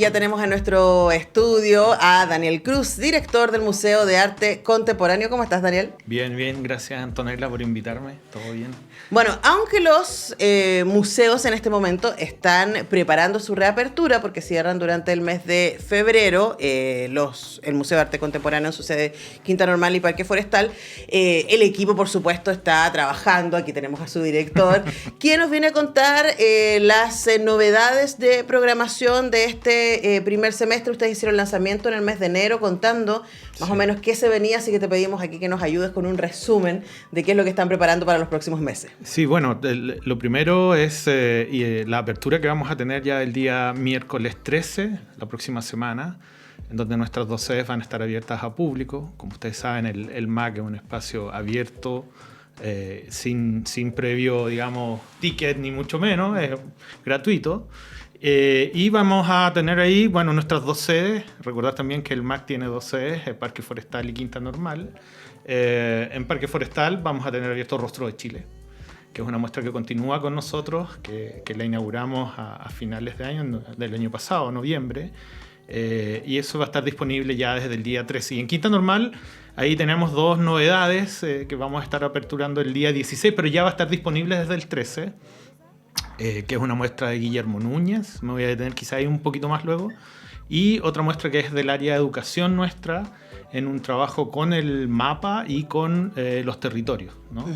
Ya tenemos en nuestro estudio a Daniel Cruz, director del Museo de Arte Contemporáneo. ¿Cómo estás, Daniel? Bien, bien. Gracias, Antonella, por invitarme. ¿Todo bien? Bueno, aunque los museos en este momento están preparando su reapertura porque cierran durante el mes de febrero el Museo de Arte Contemporáneo en su sede Quinta Normal y Parque Forestal, el equipo, por supuesto, está trabajando. Aquí tenemos a su director, quien nos viene a contar las novedades de programación de este primer semestre. Ustedes hicieron el lanzamiento en el mes de enero contando más o menos qué se venía, así que te pedimos aquí que nos ayudes con un resumen de qué es lo que están preparando para los próximos meses. Sí, bueno, lo primero es la apertura que vamos a tener ya el día miércoles 13, la próxima semana, en donde nuestras dos sedes van a estar abiertas a público. Como ustedes saben, el MAC es un espacio abierto, sin previo, digamos, ticket, ni mucho menos, es gratuito. Y vamos a tener ahí, bueno, nuestras dos sedes. Recordar también que el MAC tiene dos sedes, el Parque Forestal y Quinta Normal. En Parque Forestal vamos a tener abierto Rostro de Chile, que es una muestra que continúa con nosotros, que la inauguramos a finales de año, del año pasado, noviembre. Y eso va a estar disponible ya desde el día 13. Y en Quinta Normal, ahí tenemos dos novedades que vamos a estar aperturando el día 16, pero ya va a estar disponible desde el 13. Que es una muestra de Guillermo Núñez, me voy a detener quizá ahí un poquito más luego, y otra muestra que es del área de educación nuestra, en un trabajo con el mapa y con los territorios, ¿no?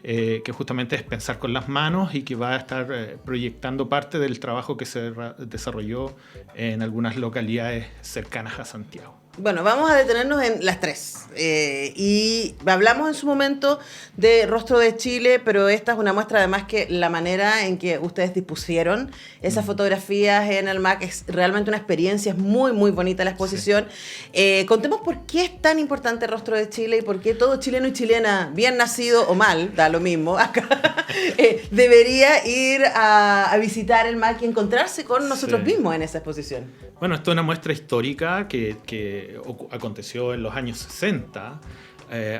Que justamente es pensar con las manos y que va a estar proyectando parte del trabajo que se desarrolló en algunas localidades cercanas a Santiago. Bueno, vamos a detenernos en las tres. Y hablamos en su momento de Rostro de Chile, pero esta es una muestra además que la manera en que ustedes dispusieron esas fotografías en el MAC es realmente una experiencia, es muy, muy bonita la exposición. Sí. Contemos por qué es tan importante Rostro de Chile y por qué todo chileno y chilena, bien nacido o mal, da lo mismo, acá, debería ir a visitar el MAC y encontrarse con nosotros mismos en esa exposición. Bueno, esto es una muestra histórica que aconteció en los años 60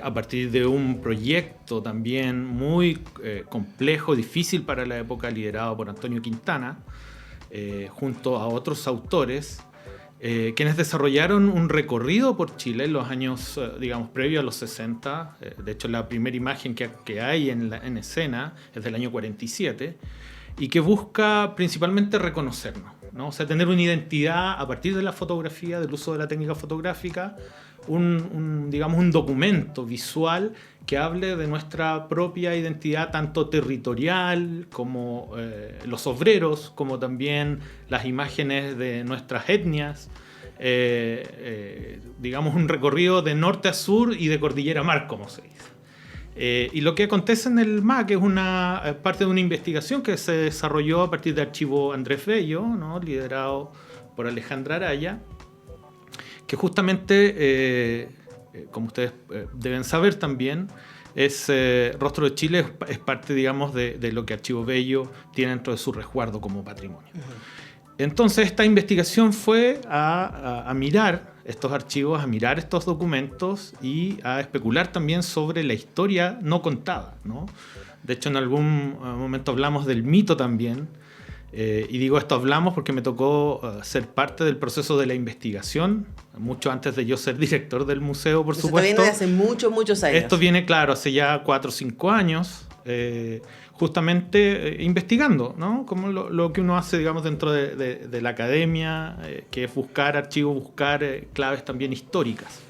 a partir de un proyecto también muy complejo, difícil para la época, liderado por Antonio Quintana, junto a otros autores, quienes desarrollaron un recorrido por Chile en los años, digamos, previos a los 60. De hecho, la primera imagen que hay en escena es del año 47 y que busca principalmente reconocernos, ¿no? O sea, tener una identidad a partir de la fotografía, del uso de la técnica fotográfica, digamos, un documento visual que hable de nuestra propia identidad, tanto territorial como los obreros, como también las imágenes de nuestras etnias. Digamos, un recorrido de norte a sur y de cordillera a mar, como se dice. Y lo que acontece en el MAC es una parte de una investigación que se desarrolló a partir del archivo Andrés Bello, ¿no? Liderado por Alejandra Araya, que justamente, como ustedes deben saber también, Rostro de Chile es parte, digamos, de lo que Archivo Bello tiene dentro de su resguardo como patrimonio. Entonces esta investigación fue a mirar estos archivos, a mirar estos documentos y a especular también sobre la historia no contada, ¿no? De hecho, en algún momento hablamos del mito también, y digo esto hablamos porque me tocó ser parte del proceso de la investigación, mucho antes de yo ser director del museo, por supuesto. Esto viene de hace muchos años. Esto viene, claro, hace ya 4 o 5 años, justamente investigando, ¿no? Como lo que uno hace, digamos, dentro de la academia, que es buscar archivos, buscar claves también históricas.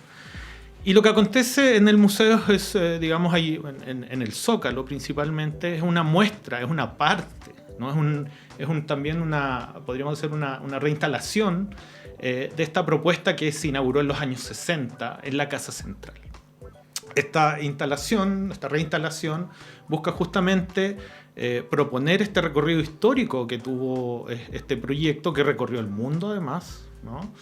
Y lo que acontece en el museo es, digamos, ahí en el Zócalo principalmente, es una muestra, es una parte, ¿no? También podríamos decir una reinstalación de esta propuesta que se inauguró en los años 60 en la Casa Central. Esta reinstalación busca justamente proponer este recorrido histórico que tuvo este proyecto, que recorrió el mundo además, ¿no?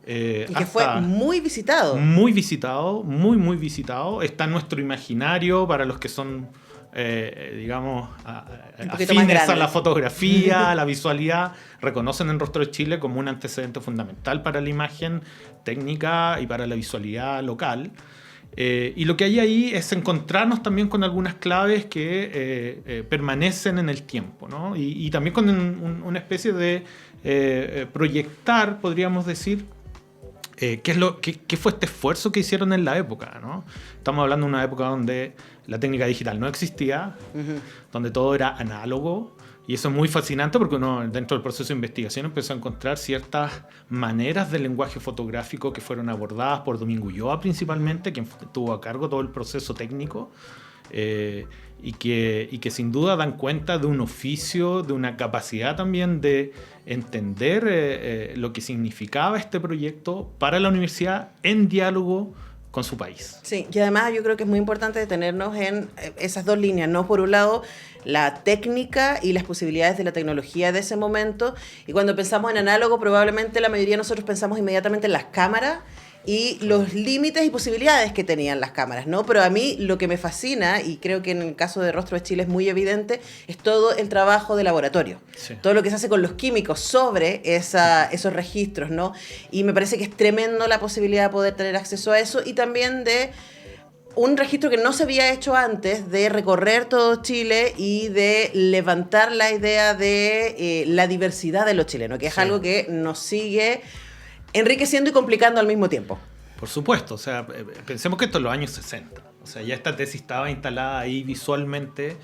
Y que fue muy visitado. Muy visitado, muy visitado. Está en nuestro imaginario para los que son, digamos, afines a la fotografía, a la visualidad. Reconocen el Rostro de Chile como un antecedente fundamental para la imagen técnica y para la visualidad local. Y lo que hay ahí es encontrarnos también con algunas claves que permanecen en el tiempo, ¿no? Y también con una especie de proyectar, podríamos decir, qué fue este esfuerzo que hicieron en la época, ¿no? Estamos hablando de una época donde la técnica digital no existía, donde todo era análogo, y eso es muy fascinante porque uno dentro del proceso de investigación empezó a encontrar ciertas maneras del lenguaje fotográfico que fueron abordadas por Domingo Ulloa principalmente, quien tuvo a cargo todo el proceso técnico, y que sin duda dan cuenta de un oficio, de una capacidad también de entender lo que significaba este proyecto para la universidad en diálogo con su país. Sí, y además yo creo que es muy importante detenernos en esas dos líneas, ¿no? Por un lado, la técnica y las posibilidades de la tecnología de ese momento, y cuando pensamos en análogo, probablemente la mayoría de nosotros pensamos inmediatamente en las cámaras y los límites y posibilidades que tenían las cámaras, ¿no? Pero a mí lo que me fascina, y creo que en el caso de Rostro de Chile es muy evidente, es todo el trabajo de laboratorio. Sí. Todo lo que se hace con los químicos sobre esos registros, ¿no? Y me parece que es tremendo la posibilidad de poder tener acceso a eso, y también de un registro que no se había hecho antes, de recorrer todo Chile y de levantar la idea de la diversidad de los chilenos, que es algo que nos sigue enriqueciendo y complicando al mismo tiempo. Por supuesto, o sea, pensemos que esto es los años 60. O sea, ya esta tesis estaba instalada ahí visualmente,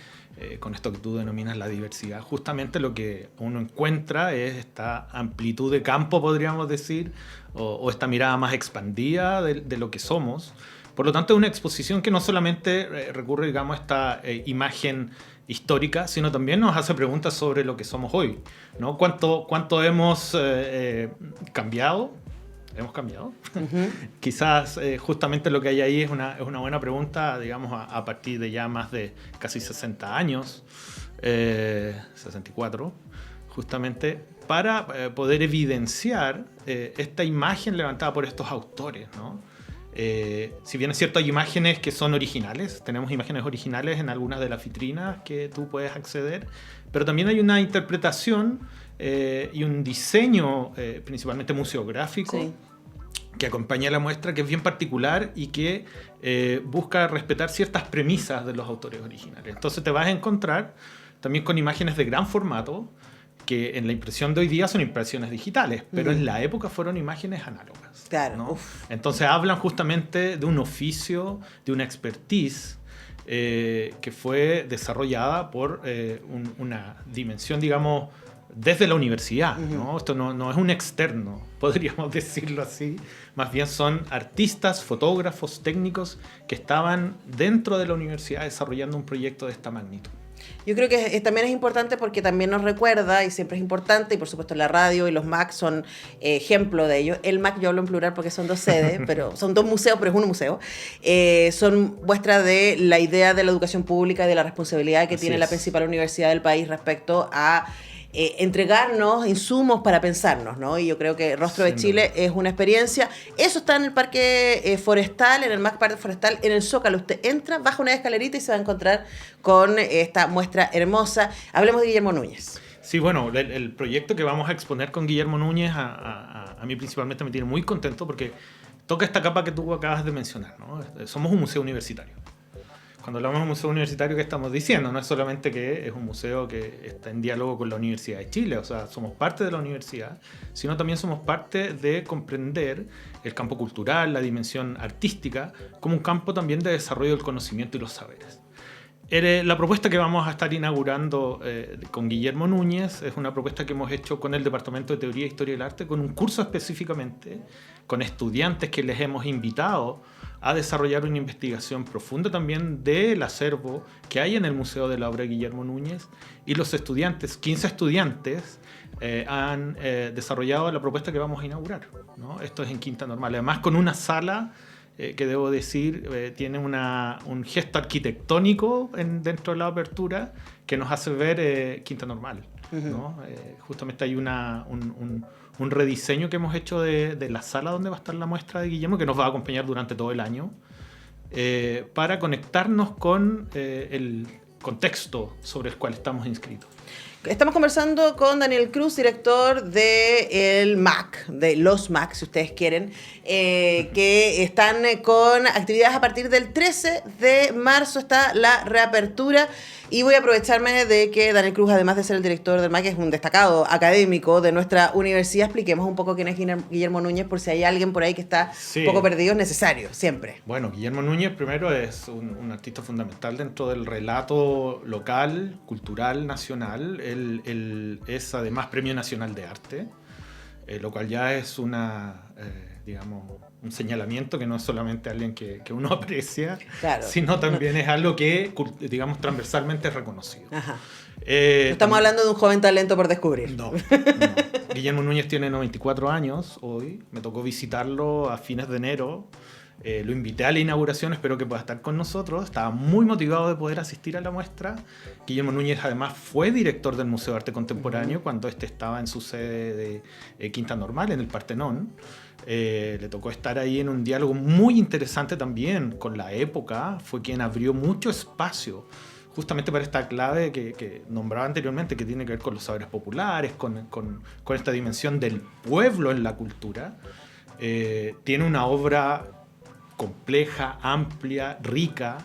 con esto que tú denominas la diversidad. Justamente lo que uno encuentra es esta amplitud de campo, podríamos decir, o esta mirada más expandida de lo que somos. Por lo tanto, es una exposición que no solamente recurre, digamos, a esta imagen histórica, sino también nos hace preguntas sobre lo que somos hoy, ¿no? ¿Cuánto hemos cambiado? ¿Hemos cambiado? Uh-huh. Quizás justamente lo que hay ahí es una buena pregunta, digamos, a partir de ya más de casi 60 años, 64, justamente para poder evidenciar esta imagen levantada por estos autores, ¿no? Si bien es cierto, hay imágenes que son originales, tenemos imágenes originales en algunas de las vitrinas que tú puedes acceder, pero también hay una interpretación y un diseño principalmente museográfico, sí, que acompaña la muestra, que es bien particular y que busca respetar ciertas premisas de los autores originales. Entonces te vas a encontrar también con imágenes de gran formato, que en la impresión de hoy día son impresiones digitales, pero en la época fueron imágenes análogas. Claro. ¿No? Entonces hablan justamente de un oficio, de una expertise que fue desarrollada por una dimensión, digamos, desde la universidad, ¿no? Esto no es un externo, podríamos decirlo así. Más bien son artistas, fotógrafos, técnicos que estaban dentro de la universidad desarrollando un proyecto de esta magnitud. Yo creo que también es importante porque también nos recuerda, y siempre es importante, y por supuesto la radio y los MAC son ejemplo de ello. El MAC yo hablo en plural porque son dos sedes, pero son dos museos, pero es un museo. Son muestra de la idea de la educación pública y de la responsabilidad que tiene la principal universidad del país respecto a entregarnos insumos para pensarnos, ¿no? Y yo creo que Rostro de Chile es una experiencia. Eso está en el Parque Forestal, en el MAC Parque Forestal, en el Zócalo. Usted entra, baja una escalerita y se va a encontrar con esta muestra hermosa. Hablemos de Guillermo Núñez. Sí, bueno, el proyecto que vamos a exponer con Guillermo Núñez a mí principalmente me tiene muy contento porque toca esta capa que tú acabas de mencionar, ¿no? Somos un museo universitario. Cuando hablamos de un museo universitario, ¿qué estamos diciendo? No es solamente que es un museo que está en diálogo con la Universidad de Chile, o sea, somos parte de la universidad, sino también somos parte de comprender el campo cultural, la dimensión artística, como un campo también de desarrollo del conocimiento y los saberes. La propuesta que vamos a estar inaugurando con Guillermo Núñez es una propuesta que hemos hecho con el Departamento de Teoría e Historia del Arte, con un curso específicamente, con estudiantes que les hemos invitado a desarrollar una investigación profunda también del acervo que hay en el Museo de la Obra de Guillermo Núñez, y los estudiantes, 15 estudiantes, han desarrollado la propuesta que vamos a inaugurar, ¿no? Esto es en Quinta Normal, además con una sala que debo decir tiene un gesto arquitectónico dentro de la apertura que nos hace ver Quinta Normal, ¿no? Justamente hay un rediseño que hemos hecho de la sala donde va a estar la muestra de Guillermo, que nos va a acompañar durante todo el año, para conectarnos con el contexto sobre el cual estamos inscritos. Estamos conversando con Daniel Cruz, director de el MAC, de los MAC, si ustedes quieren, que están con actividades a partir del 13 de marzo, está la reapertura. Y voy a aprovecharme de que Daniel Cruz, además de ser el director del MAC, es un destacado académico de nuestra universidad. Expliquemos un poco quién es Guillermo Núñez, por si hay alguien por ahí que está un poco perdido, es necesario, siempre. Bueno, Guillermo Núñez primero es un artista fundamental dentro del relato local, cultural, nacional. Él es además Premio Nacional de Arte, lo cual ya es digamos, un señalamiento que no es solamente alguien que uno aprecia, claro, sino también es algo que, digamos, transversalmente es reconocido. Ajá. Estamos hablando de un joven talento por descubrir. No. Guillermo Núñez tiene 94 años hoy. Me tocó visitarlo a fines de enero. Lo invité a la inauguración, espero que pueda estar con nosotros. Estaba muy motivado de poder asistir a la muestra. Guillermo Núñez además fue director del Museo de Arte Contemporáneo cuando estaba en su sede de Quinta Normal, en el Partenón. Le tocó estar ahí en un diálogo muy interesante también con la época. Fue quien abrió mucho espacio justamente para esta clave que nombraba anteriormente, que tiene que ver con los saberes populares, con esta dimensión del pueblo en la cultura. Tiene una obra compleja, amplia, rica.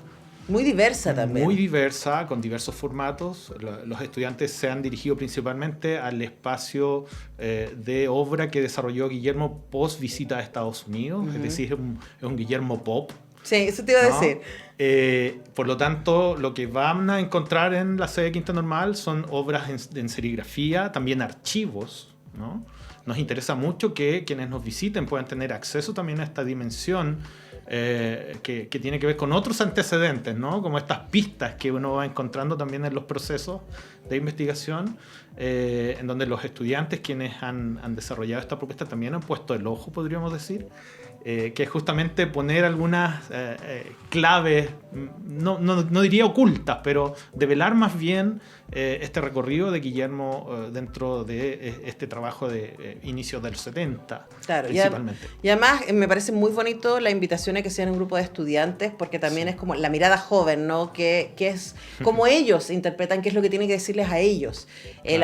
Muy diversa también. Muy diversa, con diversos formatos. Los estudiantes se han dirigido principalmente al espacio de obra que desarrolló Guillermo post visita a Estados Unidos, es decir, es un Guillermo pop. Sí, eso te iba a decir. Por lo tanto, lo que van a encontrar en la sede de Quinta Normal son obras en serigrafía, también archivos, ¿no? Nos interesa mucho que quienes nos visiten puedan tener acceso también a esta dimensión que tiene que ver con otros antecedentes, ¿no? Como estas pistas que uno va encontrando también en los procesos de investigación, en donde los estudiantes quienes han desarrollado esta propuesta también han puesto el ojo, podríamos decir, que es justamente poner algunas claves, no diría ocultas, pero develar más bien este recorrido de Guillermo dentro de este trabajo de inicios del 70, claro, principalmente. Y además me parece muy bonito la invitación a que sean un grupo de estudiantes, porque también es como la mirada joven, ¿no? Que es como ellos interpretan qué es lo que tienen que decirles a ellos. Claro.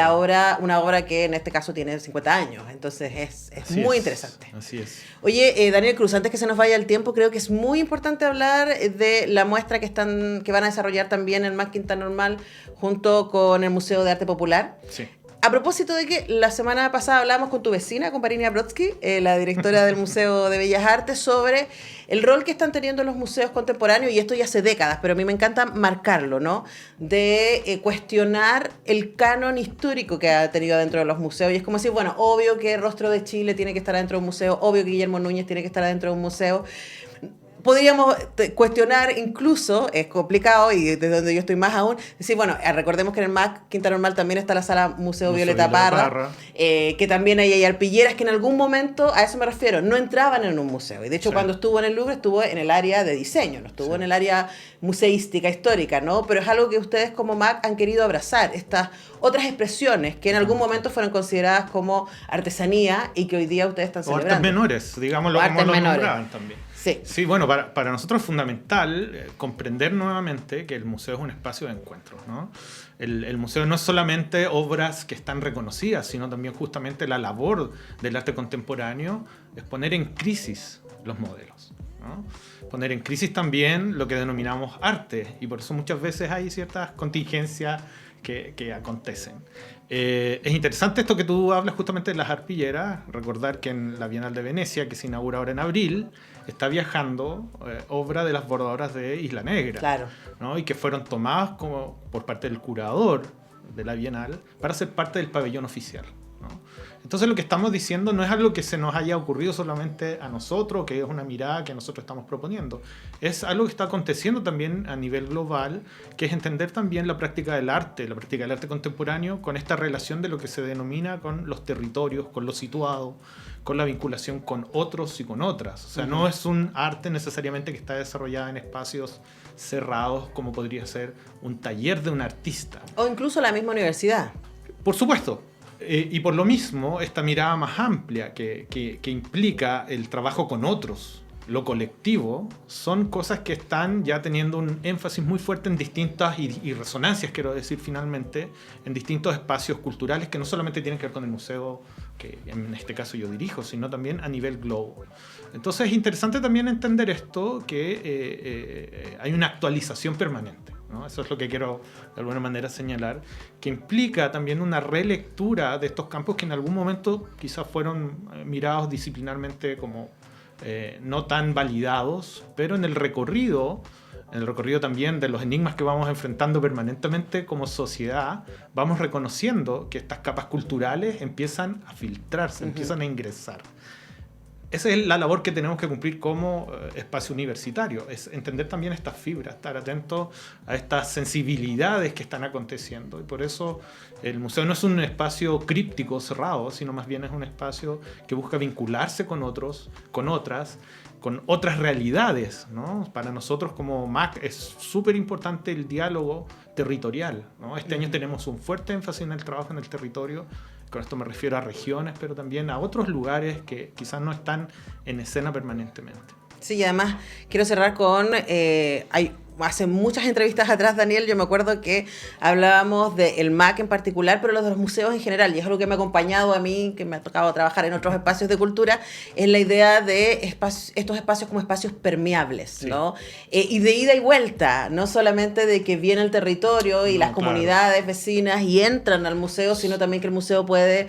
Una obra que en este caso tiene 50 años, entonces es muy interesante. Así es. Oye, Daniel Cruz, antes que se nos vaya el tiempo, creo que es muy importante hablar de la muestra que van a desarrollar también en MAC Quinta Normal junto con el Museo de Arte Popular. Sí. A propósito de que la semana pasada hablamos con tu vecina, con Varinia Brodsky, la directora del Museo de Bellas Artes, sobre el rol que están teniendo los museos contemporáneos, y esto ya hace décadas, pero a mí me encanta marcarlo, ¿no? De cuestionar el canon histórico que ha tenido dentro de los museos. Y es como decir, bueno, obvio que Rostro de Chile tiene que estar dentro de un museo, obvio que Guillermo Núñez tiene que estar dentro de un museo. Podríamos cuestionar incluso, es complicado y desde donde yo estoy más aún, decir, bueno, recordemos que en el MAC Quinta Normal también está la sala Museo Violeta Parra, que también hay arpilleras que en algún momento, a eso me refiero, no entraban en un museo. Y de hecho cuando estuvo en el Louvre estuvo en el área de diseño, no estuvo en el área museística, histórica, ¿no? Pero es algo que ustedes como MAC han querido abrazar, estas otras expresiones que en algún momento fueron consideradas como artesanía y que hoy día ustedes están celebrando. O artes menores, digámoslo como lo nombraban también. Sí, bueno, para nosotros es fundamental comprender nuevamente que el museo es un espacio de encuentros, ¿no? El museo no es solamente obras que están reconocidas, sino también justamente la labor del arte contemporáneo es poner en crisis los modelos, ¿no? Poner en crisis también lo que denominamos arte, y por eso muchas veces hay ciertas contingencias que acontecen. Es interesante esto que tú hablas justamente de las arpilleras. Recordar que en la Bienal de Venecia, que se inaugura ahora en abril, está viajando obra de las bordadoras de Isla Negra, claro, ¿no? Y que fueron tomadas por parte del curador de la Bienal para ser parte del pabellón oficial, ¿no? Entonces lo que estamos diciendo no es algo que se nos haya ocurrido solamente a nosotros, que es una mirada que nosotros estamos proponiendo. Es algo que está aconteciendo también a nivel global, que es entender también la práctica del arte contemporáneo, con esta relación de lo que se denomina con los territorios, con lo situado, con la vinculación con otros y con otras. O sea, no es un arte necesariamente que está desarrollado en espacios cerrados, como podría ser un taller de un artista. O incluso la misma universidad. Por supuesto. Y por lo mismo, esta mirada más amplia que implica el trabajo con otros, lo colectivo, son cosas que están ya teniendo un énfasis muy fuerte en distintas y resonancias, quiero decir finalmente, en distintos espacios culturales que no solamente tienen que ver con el museo que en este caso yo dirijo, sino también a nivel globo. Entonces es interesante también entender esto, que hay una actualización permanente, ¿no? Eso es lo que quiero de alguna manera señalar, que implica también una relectura de estos campos que en algún momento quizás fueron mirados disciplinarmente como no tan validados, pero en el recorrido también de los enigmas que vamos enfrentando permanentemente como sociedad, vamos reconociendo que estas capas culturales empiezan a filtrarse, empiezan a ingresar. Esa es la labor que tenemos que cumplir como espacio universitario, es entender también estas fibras, estar atentos a estas sensibilidades que están aconteciendo. Y por eso el museo no es un espacio críptico, cerrado, sino más bien es un espacio que busca vincularse con otros, con otras realidades, ¿no? Para nosotros como MAC es súper importante el diálogo territorial, ¿no? Este año tenemos un fuerte énfasis en el trabajo en el territorio. Con esto me refiero a regiones, pero también a otros lugares que quizás no están en escena permanentemente. Sí, y además quiero cerrar con... hace muchas entrevistas atrás, Daniel, yo me acuerdo que hablábamos del MAC en particular, pero los de los museos en general, y es algo que me ha acompañado a mí, que me ha tocado trabajar en otros espacios de cultura, es la idea de estos espacios como espacios permeables, sí, ¿no? Y de ida y vuelta, no solamente de que viene el territorio y las comunidades vecinas y entran al museo, sino también que el museo puede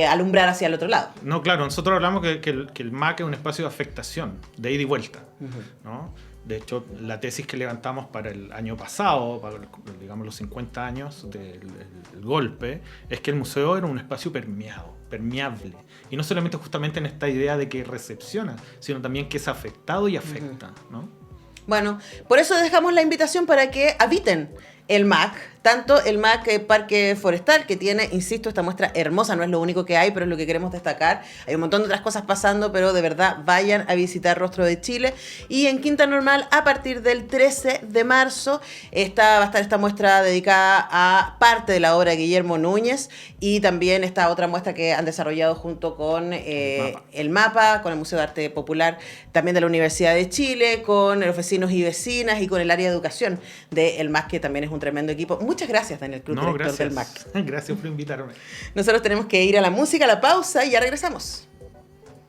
alumbrar hacia el otro lado. No, claro, nosotros hablamos que el MAC es un espacio de afectación, de ida y vuelta, ¿no? De hecho, la tesis que levantamos para el año pasado, para digamos los 50 años del golpe, es que el museo era un espacio permeable. Y no solamente justamente en esta idea de que recepciona, sino también que es afectado y afecta, ¿no? Bueno, por eso dejamos la invitación para que habiten el MAC, tanto el MAC Parque Forestal, que tiene, insisto, esta muestra hermosa, no es lo único que hay, pero es lo que queremos destacar. Hay un montón de otras cosas pasando, pero de verdad vayan a visitar Rostro de Chile. Y en Quinta Normal, a partir del 13 de marzo, va a estar esta muestra dedicada a parte de la obra de Guillermo Núñez y también esta otra muestra que han desarrollado junto con el MAPA, con el Museo de Arte Popular, también de la Universidad de Chile, con los vecinos y vecinas y con el área de educación del MAC, que también es un tremendo equipo. Muchas gracias, Daniel Cruz, director del MAC. Gracias por invitarme. Nosotros tenemos que ir a la música, a la pausa y ya regresamos.